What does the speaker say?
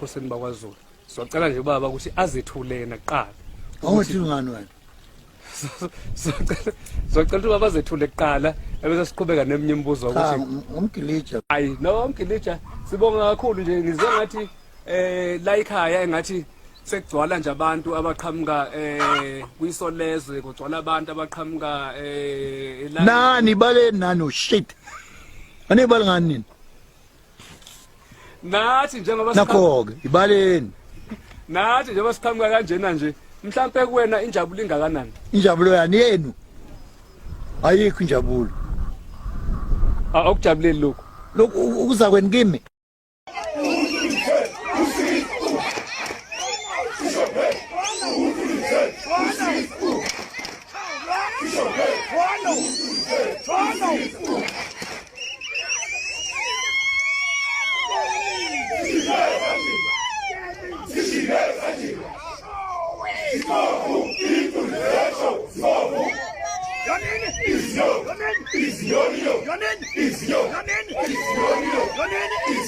ebukhosini bakwaZulu socela nje baba ukuthi azethule yena kuqala awuthi ngani wena socela ukuthi baba azethule kuqala ebese siqhubeka neminye imibuzo ukuthi umgilija hayi no umgilija sibonga kakhulu nje ngizwe ngathi la ekhaya engathi sekugcwala nje abantu abaqhamuka kuyisolezwe kugcwala abantu abaqhamuka nani baleni nani shit anibali ngani nini nathi njengoba nakho-ke ibaleni nathi njengoba siqhamuka kanjena nje mhlampe kuwena injabulo ingakanani injabulo yani yenu ayikho injabulo awukujabuleli lokhu ukuza kweni kimi Your name is